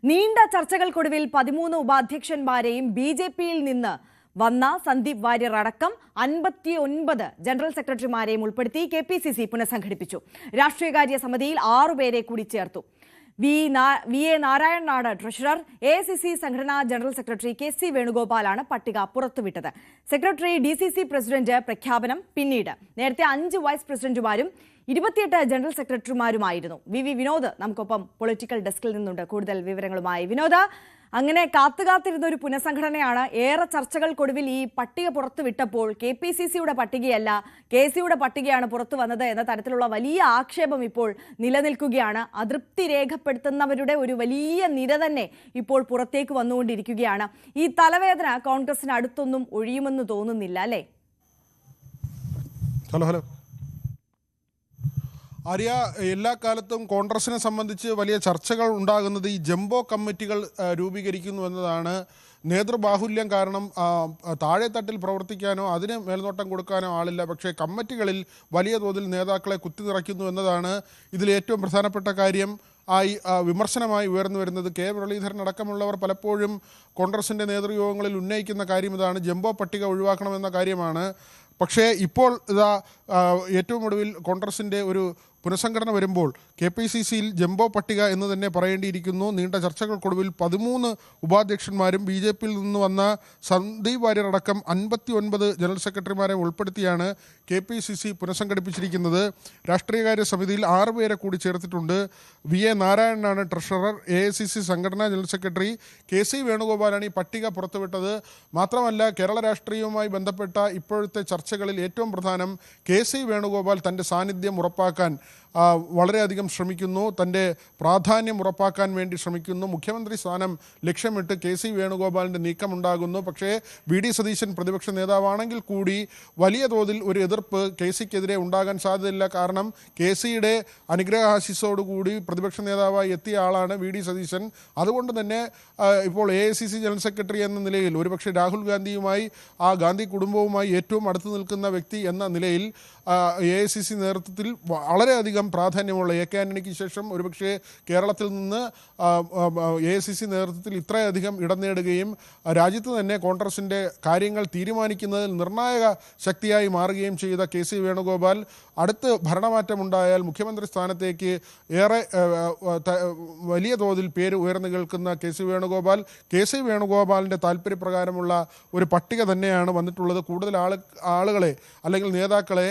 നീണ്ട ചർച്ചകൾക്കൊടുവിൽ 13 ഉപാധ്യക്ഷന്മാരെയും ബിജെപിയിൽ നിന്ന് വന്ന സന്ദീപ് വാര്യർ അടക്കം 59 ജനറൽ സെക്രട്ടറിമാരെയും ഉൾപ്പെടുത്തി കെപിസിസി പുനഃസംഘടിപ്പിച്ചു. രാഷ്ട്രീയകാര്യ സമിതിയിൽ 6 പേരെ കൂടി ചേർത്തു. വി എ നാരായണനാണ് ട്രഷറർ. എഐസിസി സംഘടനാ ജനറൽ സെക്രട്ടറി കെ.സി. വേണുഗോപാലാണ് പട്ടിക പുറത്തുവിട്ടത്. സെക്രട്ടറി DCC പ്രസിഡന്റ് പ്രഖ്യാപനം പിന്നീട്. നേരത്തെ 5 വൈസ് പ്രസിഡന്റുമാരും 28 ജനറൽ സെക്രട്ടറിമാരുമായിരുന്നു. വി വിനോദ് നമുക്കൊപ്പം പൊളിറ്റിക്കൽ ഡെസ്കിൽ നിന്നുണ്ട് കൂടുതൽ വിവരങ്ങളുമായി. വിനോദ, അങ്ങനെ കാത്തുകാത്തിരുന്ന ഒരു പുനഃസംഘടനയാണ്. ഏറെ ചർച്ചകൾക്കൊടുവിൽ ഈ പട്ടിക പുറത്തുവിട്ടപ്പോൾ KPCCയുടെ പട്ടികയല്ല KCയുടെ പട്ടികയാണ് പുറത്തു വന്നത് എന്ന തരത്തിലുള്ള വലിയ ആക്ഷേപം ഇപ്പോൾ നിലനിൽക്കുകയാണ്. അതൃപ്തി രേഖപ്പെടുത്തുന്നവരുടെ ഒരു വലിയ നിര തന്നെ ഇപ്പോൾ പുറത്തേക്ക് വന്നുകൊണ്ടിരിക്കുകയാണ്. ഈ തലവേദന കോൺഗ്രസിന് അടുത്തൊന്നും ഒഴിയുമെന്ന് തോന്നുന്നില്ല, അല്ലേ? ഹലോ ആര്യ, എല്ലാ കാലത്തും കോൺഗ്രസിനെ സംബന്ധിച്ച് വലിയ ചർച്ചകൾ ഉണ്ടാകുന്നത് ഈ ജംബോ കമ്മിറ്റികൾ രൂപീകരിക്കുന്നു എന്നതാണ്. നേതൃബാഹുല്യം കാരണം താഴെത്തട്ടിൽ പ്രവർത്തിക്കാനോ അതിന് മേൽനോട്ടം കൊടുക്കാനോ ആളില്ല. പക്ഷേ കമ്മിറ്റികളിൽ വലിയ തോതിൽ നേതാക്കളെ കുത്തിനിറയ്ക്കുന്നു എന്നതാണ് ഇതിൽ ഏറ്റവും പ്രധാനപ്പെട്ട കാര്യം. വിമർശനമായി ഉയർന്നു വരുന്നത് കെ മുരളീധരൻ അടക്കമുള്ളവർ പലപ്പോഴും കോൺഗ്രസിൻ്റെ നേതൃയോഗങ്ങളിൽ ഉന്നയിക്കുന്ന കാര്യം ഇതാണ്, ജംബോ പട്ടിക ഒഴിവാക്കണമെന്ന കാര്യമാണ്. പക്ഷേ ഇപ്പോൾ ഏറ്റവും ഒടുവിൽ കോൺഗ്രസിൻ്റെ ഒരു പുനഃസംഘടന വരുമ്പോൾ KPCCയിൽ ജംബോ പട്ടിക എന്ന് തന്നെ പറയേണ്ടിയിരിക്കുന്നു. നീണ്ട ചർച്ചകൾക്കൊടുവിൽ 13 ഉപാധ്യക്ഷന്മാരും BJPയിൽ നിന്ന് വന്ന സന്ദീപ് വാര്യർ അടക്കം 59 ജനറൽ സെക്രട്ടറിമാരെ ഉൾപ്പെടുത്തിയാണ് KPCC പുനഃസംഘടിപ്പിച്ചിരിക്കുന്നത്. രാഷ്ട്രീയകാര്യ സമിതിയിൽ 6 പേരെ കൂടി ചേർത്തിട്ടുണ്ട്. വി എ നാരായണനാണ് ട്രഷറർ. AICC സംഘടനാ ജനറൽ സെക്രട്ടറി കെ.സി. വേണുഗോപാലാണ് ഈ പട്ടിക പുറത്തുവിട്ടത്. മാത്രമല്ല, കേരള രാഷ്ട്രീയവുമായി ബന്ധപ്പെട്ട ഇപ്പോഴത്തെ ചർച്ചകളിൽ ഏറ്റവും പ്രധാനം കെ.സി. വേണുഗോപാൽ തൻ്റെ സാന്നിധ്യം ഉറപ്പാക്കാൻ വളരെയധികം ശ്രമിക്കുന്നു, തൻ്റെ പ്രാധാന്യം ഉറപ്പാക്കാൻ വേണ്ടി ശ്രമിക്കുന്നു. മുഖ്യമന്ത്രി സ്ഥാനം ലക്ഷ്യമിട്ട് കെ.സി. വേണുഗോപാലിൻ്റെ നീക്കമുണ്ടാകുന്നു. പക്ഷേ VD സതീശൻ പ്രതിപക്ഷ നേതാവാണെങ്കിൽ കൂടി വലിയ തോതിൽ ഒരു എതിർപ്പ് കെ.സിക്കെതിരെ ഉണ്ടാകാൻ സാധ്യതയില്ല. കാരണം കെ.സിയുടെ അനുഗ്രഹാശിസോടുകൂടി പ്രതിപക്ഷ നേതാവായി എത്തിയ ആളാണ് VD സതീശൻ. അതുകൊണ്ട് തന്നെ ഇപ്പോൾ AICC ജനറൽ സെക്രട്ടറി എന്ന നിലയിൽ ഒരുപക്ഷെ രാഹുൽ ഗാന്ധിയുമായി ഗാന്ധി കുടുംബവുമായി ഏറ്റവും അടുത്ത് നിൽക്കുന്ന വ്യക്തി എന്ന നിലയിൽ AICC നേതൃത്വത്തിൽ വളരെയധികം പ്രാധാന്യമുള്ള AK ആന്റണിക്ക് ശേഷം ഒരുപക്ഷെ കേരളത്തിൽ നിന്ന് AICC നേതൃത്വത്തിൽ ഇത്രയധികം ഇടം നേടുകയും രാജ്യത്ത് തന്നെ കോൺഗ്രസിൻ്റെ കാര്യങ്ങൾ തീരുമാനിക്കുന്നതിൽ നിർണായക ശക്തിയായി മാറുകയും ചെയ്ത കെ.സി. വേണുഗോപാൽ അടുത്ത് ഭരണമാറ്റമുണ്ടായാൽ മുഖ്യമന്ത്രി സ്ഥാനത്തേക്ക് ഏറെ വലിയ തോതിൽ പേര് ഉയർന്നു കേൾക്കുന്ന കെ.സി. വേണുഗോപാലിൻ്റെ താല്പര്യപ്രകാരമുള്ള ഒരു പട്ടിക തന്നെയാണ് വന്നിട്ടുള്ളത്. കൂടുതൽ ആളുകളെ അല്ലെങ്കിൽ നേതാക്കളെ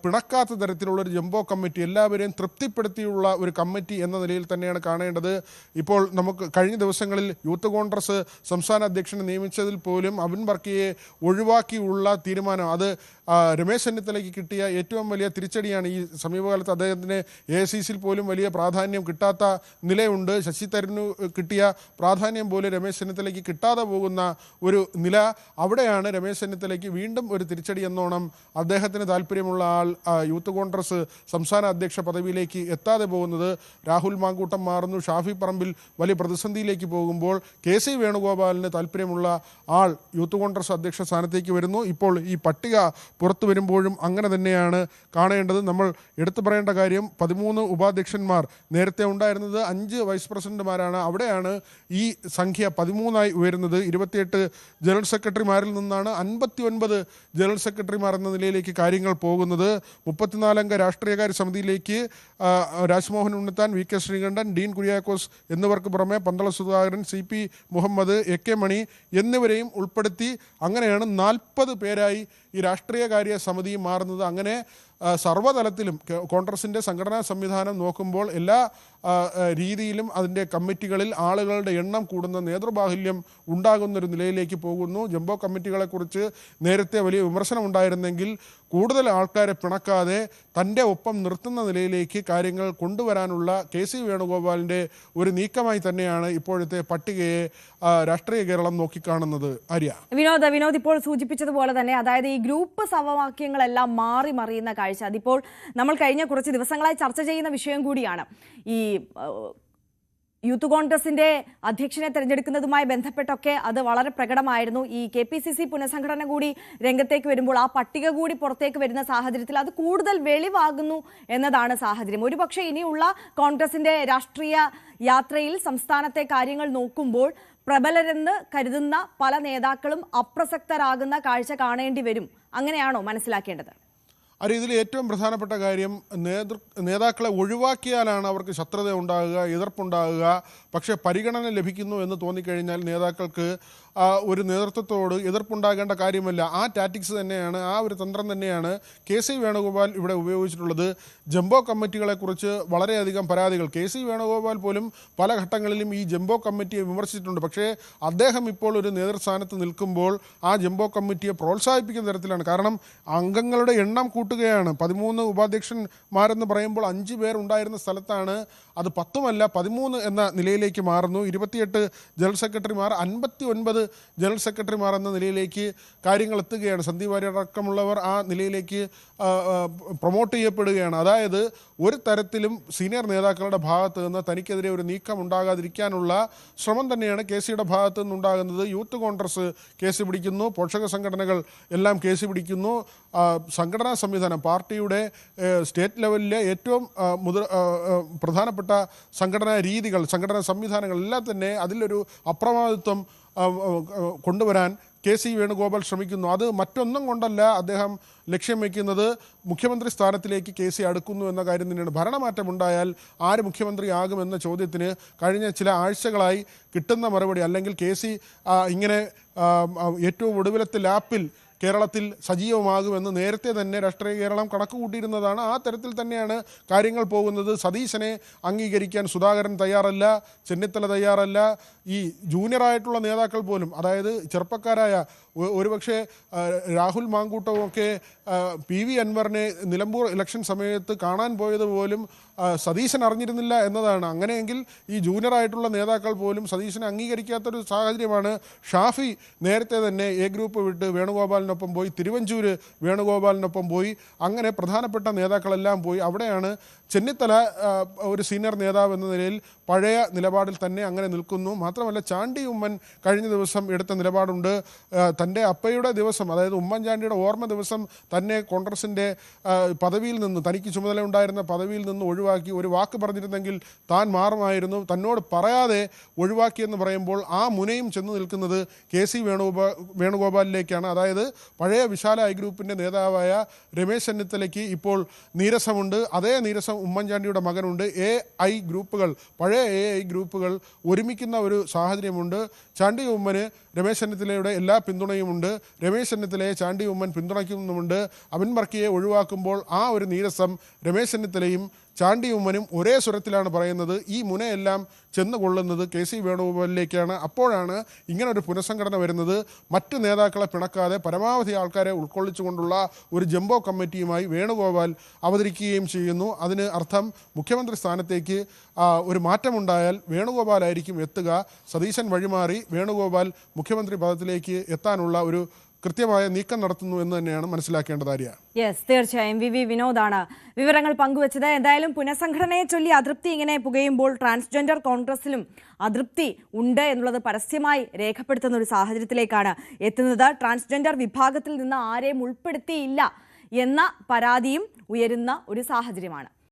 പിണക്കാത്ത തരത്തിലുള്ളൊരു ജംബോ കമ്മിറ്റി, എല്ലാവരെയും തൃപ്തിപ്പെടുത്തിയുള്ള ഒരു കമ്മിറ്റി എന്ന നിലയിൽ തന്നെയാണ് കാണേണ്ടത്. ഇപ്പോൾ നമുക്ക് കഴിഞ്ഞ ദിവസങ്ങളിൽ യൂത്ത് കോൺഗ്രസ് സംസ്ഥാന അധ്യക്ഷനെ നിയമിച്ചതിൽ പോലും അബിൻ വർക്കിയെ ഒഴിവാക്കിയുള്ള തീരുമാനം, അത് രമേശ് ചെന്നിത്തലയ്ക്ക് കിട്ടിയ ഏറ്റവും വലിയ തിരിച്ചടിയാണ്. ഈ സമീപകാലത്ത് അദ്ദേഹത്തിന് AICCയിൽ പോലും വലിയ പ്രാധാന്യം കിട്ടാത്ത നിലയുണ്ട്. ശശി തരൂരിന് കിട്ടിയ പ്രാധാന്യം പോലും രമേശ് ചെന്നിത്തലയ്ക്ക് കിട്ടാതെ പോകുന്ന ഒരു നില. അവിടെയാണ് രമേശ് ചെന്നിത്തലയ്ക്ക് വീണ്ടും ഒരു തിരിച്ചടി എന്നോണം അദ്ദേഹത്തിന് താല്പര്യമുള്ള ആൾ യൂത്ത് കോൺഗ്രസ് സംസ്ഥാന അധ്യക്ഷ പദവിയിലേക്ക് എത്താതെ പോകുന്നത്. രാഹുൽ മാങ്കൂട്ടം മാറുന്നു, ഷാഫി പറമ്പിൽ വലിയ പ്രതിസന്ധിയിലേക്ക് പോകുമ്പോൾ കെ.സി. വേണുഗോപാലിന് താല്പര്യമുള്ള ആൾ യൂത്ത് കോൺഗ്രസ് അധ്യക്ഷ സ്ഥാനത്തേക്ക് വരുന്നു. ഇപ്പോൾ ഈ പട്ടിക പുറത്തു വരുമ്പോഴും അങ്ങനെ തന്നെയാണ് കാണേണ്ടത്. നമ്മൾ എടുത്തു പറയേണ്ട കാര്യം 13 ഉപാധ്യക്ഷന്മാർ, നേരത്തെ ഉണ്ടായിരുന്നത് 5 വൈസ് പ്രസിഡന്റുമാരാണ്. അവിടെയാണ് ഈ സംഖ്യ 13ആയി ഉയരുന്നത്. 28 ജനറൽ സെക്രട്ടറിമാരിൽ നിന്നാണ് 59 ജനറൽ സെക്രട്ടറിമാർ എന്ന നിലയിലേക്ക് കാര്യങ്ങൾ പോകുന്നത്. 34 അംഗ രാഷ്ട്രീയകാര്യ സമിതിയിലേക്ക് രാജ്മോഹൻ ഉണ്ണിത്താൻ, VK ശ്രീകണ്ഠൻ, ഡീൻ കുര്യാക്കോസ് എന്നിവർക്ക് പുറമെ പന്തള സുധാകരൻ, CP മുഹമ്മദ്, AK മണി എന്നിവരെയും ഉൾപ്പെടുത്തി അങ്ങനെയാണ് 40 പേരായി ഈ രാഷ്ട്രീയകാര്യ സമിതി മാറുന്നത്. അങ്ങനെ സർവ്വതലത്തിലും കോൺഗ്രസിൻ്റെ സംഘടനാ സംവിധാനം നോക്കുമ്പോൾ എല്ലാ രീതിയിലും അതിൻ്റെ കമ്മിറ്റികളിൽ ആളുകളുടെ എണ്ണം കൂടുന്ന, നേതൃബാഹുല്യം ഉണ്ടാകുന്നൊരു നിലയിലേക്ക് പോകുന്നു. ജംബോ കമ്മിറ്റികളെക്കുറിച്ച് നേരത്തെ വലിയ വിമർശനം ഉണ്ടായിരുന്നെങ്കിൽ കൂടുതൽ ആൾക്കാരെ പിണക്കാതെ തൻ്റെ ഒപ്പം നിർത്തുന്ന നിലയിലേക്ക് കാര്യങ്ങൾ കൊണ്ടുവരാനുള്ള കെ.സി. വേണുഗോപാലിൻ്റെ ഒരു നീക്കമായി തന്നെയാണ് ഇപ്പോഴത്തെ പട്ടികയെ രാഷ്ട്രീയ കേരളം നോക്കിക്കാണുന്നത്. ആര്യ, വിനോദ് ഇപ്പോൾ സൂചിപ്പിച്ചതുപോലെ തന്നെ, അതായത് ഈ ഗ്രൂപ്പ് സമവാക്യങ്ങളെല്ലാം മാറി മറിയുന്ന കാഴ്ച അതിപ്പോൾ നമ്മൾ കഴിഞ്ഞ കുറച്ച് ദിവസങ്ങളായി ചർച്ച ചെയ്യുന്ന വിഷയം കൂടിയാണ്. ഈ യൂത്ത് കോൺഗ്രസിന്റെ അധ്യക്ഷനെ തെരഞ്ഞെടുക്കുന്നതുമായി ബന്ധപ്പെട്ടൊക്കെ അത് വളരെ പ്രകടമായിരുന്നു. ഈ KPCC പുനഃസംഘടന കൂടി രംഗത്തേക്ക് വരുമ്പോൾ ആ പട്ടിക കൂടി പുറത്തേക്ക് വരുന്ന സാഹചര്യത്തിൽ അത് കൂടുതൽ വെളിവാകുന്നു എന്നതാണ് സാഹചര്യം. ഒരുപക്ഷെ ഇനിയുള്ള കോൺഗ്രസിന്റെ രാഷ്ട്രീയ യാത്രയിൽ സംസ്ഥാനത്തെ കാര്യങ്ങൾ നോക്കുമ്പോൾ പ്രബലരെന്ന് കരുതുന്ന പല നേതാക്കളും അപ്രസക്തരാകുന്ന കാഴ്ച കാണേണ്ടി വരും. അങ്ങനെയാണോ മനസ്സിലാക്കേണ്ടത്? ഇതിൽ ഏറ്റവും പ്രധാനപ്പെട്ട കാര്യം നേതാക്കളെ ഒഴിവാക്കിയാലാണ് അവർക്ക് ശത്രുത ഉണ്ടാകുക, എതിർപ്പുണ്ടാകുക. പക്ഷേ പരിഗണന ലഭിക്കുന്നു എന്ന് തോന്നിക്കഴിഞ്ഞാൽ നേതാക്കൾക്ക് ഒരു നേതൃത്വത്തോട് എതിർപ്പുണ്ടാകേണ്ട കാര്യമല്ല. ആ ടാറ്റിക്സ് തന്നെയാണ്, ആ ഒരു തന്ത്രം തന്നെയാണ് KC വേണുഗോപാൽ ഇവിടെ ഉപയോഗിച്ചിട്ടുള്ളത്. ജംബോ കമ്മിറ്റികളെക്കുറിച്ച് വളരെയധികം പരാതികൾ KC വേണുഗോപാൽ പോലും പല ഘട്ടങ്ങളിലും ഈ ജംബോ കമ്മിറ്റിയെ വിമർശിച്ചിട്ടുണ്ട്. പക്ഷേ അദ്ദേഹം ഇപ്പോൾ ഒരു നേതൃസ്ഥാനത്ത് നിൽക്കുമ്പോൾ ആ ജംബോ കമ്മിറ്റിയെ പ്രോത്സാഹിപ്പിക്കുന്ന തരത്തിലാണ്. കാരണം അംഗങ്ങളുടെ എണ്ണം കൂട്ടുകയാണ്. 13 ഉപാധ്യക്ഷന്മാരെന്ന് പറയുമ്പോൾ 5 പേർ ഉണ്ടായിരുന്ന സ്ഥലത്താണ് അത് 10 13 എന്ന നിലയിലേക്ക് മാറുന്നു. 28 ജനറൽ സെക്രട്ടറിമാർ, 59 ജനറൽ സെക്രട്ടറിമാർ എന്ന നിലയിലേക്ക് കാര്യങ്ങൾ എത്തുകയാണ്. സന്ദീപ് വാര്യർ അടക്കമുള്ളവർ ആ നിലയിലേക്ക് പ്രൊമോട്ട് ചെയ്യപ്പെടുകയാണ്. അതായത് ഒരു തരത്തിലും സീനിയർ നേതാക്കളുടെ ഭാഗത്ത് നിന്ന് തനിക്കെതിരെ ഒരു നീക്കം ഉണ്ടാകാതിരിക്കാനുള്ള ശ്രമം തന്നെയാണ് KCയുടെ ഭാഗത്ത് നിന്നുണ്ടാകുന്നത്. യൂത്ത് കോൺഗ്രസ് കേസ് പിടിക്കുന്നു, പോഷക സംഘടനകൾ എല്ലാം കേസ് പിടിക്കുന്നു. സംഘടനാ സംവിധാനം, പാർട്ടിയുടെ സ്റ്റേറ്റ് ലെവലിലെ ഏറ്റവും പ്രധാനപ്പെട്ട സംഘടനാ രീതികൾ, സംഘടനാ സംവിധാനങ്ങൾ എല്ലാം തന്നെ അതിലൊരു അപ്രമാദിത്വം കൊണ്ടുവരാൻ KC വേണുഗോപാൽ ശ്രമിക്കുന്നു. അത് മറ്റൊന്നും കൊണ്ടല്ല, അദ്ദേഹം ലക്ഷ്യം വയ്ക്കുന്നത് മുഖ്യമന്ത്രി സ്ഥാനത്തിലേക്ക് KC അടുക്കുന്നു എന്ന കാര്യം തന്നെയാണ്. ഭരണമാറ്റമുണ്ടായാൽ ആര് മുഖ്യമന്ത്രിയാകുമെന്ന ചോദ്യത്തിന് കഴിഞ്ഞ ചില ആഴ്ചകളായി കിട്ടുന്ന മറുപടി, അല്ലെങ്കിൽ KC ഇങ്ങനെ ഏറ്റവും ഒടുവിലത്തെ ലാപ്പിൽ കേരളത്തിൽ സജീവമാകുമെന്ന് നേരത്തെ തന്നെ രാഷ്ട്രീയ കേരളം കണക്ക് കൂട്ടിയിരുന്നതാണ്. ആ തരത്തിൽ തന്നെയാണ് കാര്യങ്ങൾ പോകുന്നത്. സതീശനെ അംഗീകരിക്കാൻ സുധാകരൻ തയ്യാറല്ല, ചെന്നിത്തല തയ്യാറല്ല. ഈ ജൂനിയറായിട്ടുള്ള നേതാക്കൾ പോലും, അതായത് ചെറുപ്പക്കാരായ ഒരുപക്ഷെ രാഹുൽ മാങ്കൂട്ടവുമൊക്കെ PV അൻവറിനെ നിലമ്പൂർ ഇലക്ഷൻ സമയത്ത് കാണാൻ പോയത് പോലും സതീശൻ അറിഞ്ഞിരുന്നില്ല എന്നതാണ്. അങ്ങനെയെങ്കിൽ ഈ ജൂനിയറായിട്ടുള്ള നേതാക്കൾ പോലും സതീശനെ അംഗീകരിക്കാത്തൊരു സാഹചര്യമാണ്. ഷാഫി നേരത്തെ തന്നെ A ഗ്രൂപ്പ് വിട്ട് വേണുഗോപാലിനൊപ്പം പോയി, തിരുവഞ്ചൂർ വേണുഗോപാലിനൊപ്പം പോയി, അങ്ങനെ പ്രധാനപ്പെട്ട നേതാക്കളെല്ലാം പോയി. അവിടെയാണ് ചെന്നിത്തല ഒരു സീനിയർ നേതാവ് എന്ന നിലയിൽ പഴയ നിലപാടിൽ തന്നെ അങ്ങനെ നിൽക്കുന്നു. മാത്രമല്ല ചാണ്ടി ഉമ്മൻ കഴിഞ്ഞ ദിവസം എടുത്ത നിലപാടുണ്ട്. തൻ്റെ അപ്പയുടെ ദിവസം, അതായത് ഉമ്മൻചാണ്ടിയുടെ ഓർമ്മ ദിവസം തന്നെ കോൺഗ്രസിൻ്റെ പദവിയിൽ നിന്ന്, തനിക്ക് ചുമതല ഉണ്ടായിരുന്ന പദവിയിൽ നിന്ന് ഒഴിവാക്കി. ഒരു വാക്ക് പറഞ്ഞിരുന്നെങ്കിൽ താൻ മാറുമായിരുന്നു, തന്നോട് പറയാതെ ഒഴിവാക്കിയെന്ന് പറയുമ്പോൾ ആ മുനയും ചെന്ന് നിൽക്കുന്നത് KC വേണുഗോപാലിലേക്കാണ്. അതായത് പഴയ വിശാല ഐ ഗ്രൂപ്പിൻ്റെ നേതാവായ രമേശ് ചെന്നിത്തലയ്ക്ക് ഇപ്പോൾ നീരസമുണ്ട്. അതേ നീരസം ഉമ്മൻചാണ്ടിയുടെ മകനുണ്ട്. AI ഗ്രൂപ്പുകൾ, പഴയ AI ഗ്രൂപ്പുകൾ ഒരുമിക്കുന്ന ഒരു സാഹചര്യമുണ്ട്. ചാണ്ടി ഉമ്മന് രമേശ് ചെന്നിത്തലയുടെ എല്ലാ പിന്തുണയുമുണ്ട്. രമേശ് ചെന്നിത്തലയെ ചാണ്ടി ഉമ്മൻ പിന്തുണയ്ക്കുന്നുമുണ്ട്. അബിൻ വർക്കിയെ ഒഴിവാക്കുമ്പോൾ ആ ഒരു നീരസം രമേശ് ചെന്നിത്തലയും ചാണ്ടി ഉമ്മനും ഒരേ സ്വരത്തിലാണ് പറയുന്നത്. ഈ മുനയെല്ലാം ചെന്ന് കൊള്ളുന്നത് KC വേണുഗോപാലിലേക്കാണ്. അപ്പോഴാണ് ഇങ്ങനൊരു പുനഃസംഘടന വരുന്നത്. മറ്റ് നേതാക്കളെ പിണക്കാതെ പരമാവധി ആൾക്കാരെ ഉൾക്കൊള്ളിച്ചുകൊണ്ടുള്ള ഒരു ജംബോ കമ്മിറ്റിയുമായി വേണുഗോപാൽ അവതരിക്കുകയും ചെയ്യുന്നു. അതിന് അർത്ഥം മുഖ്യമന്ത്രി സ്ഥാനത്തേക്ക് ഒരു മാറ്റമുണ്ടായാൽ വേണുഗോപാലായിരിക്കും എത്തുക. സതീശൻ വഴിമാറി വേണുഗോപാൽ മുഖ്യമന്ത്രി പദത്തിലേക്ക് എത്താനുള്ള ഒരു കൃത്യമായ നീക്കം നടത്തുന്നു എന്ന് തന്നെയാണ് മനസ്സിലാക്കേണ്ടത്. ആര്യ, യെസ്, തീർച്ചയായും VV വിനോദാണ് വിവരങ്ങൾ പങ്കുവച്ചത്. എന്തായാലും പുനഃസംഘടനയെ ചൊല്ലി അതൃപ്തി ഇങ്ങനെ പുകയുമ്പോൾ ട്രാൻസ്ജെൻഡർ കോൺഗ്രസിലും അതൃപ്തി ഉണ്ട് എന്നുള്ളത് പരസ്യമായി രേഖപ്പെടുത്തുന്ന ഒരു സാഹചര്യത്തിലേക്കാണ് എത്തുന്നത്. ട്രാൻസ്ജെൻഡർ വിഭാഗത്തിൽ നിന്ന് ആരെയും ഉൾപ്പെടുത്തിയില്ല എന്ന പരാതിയും ഉയരുന്ന ഒരു സാഹചര്യമാണ്.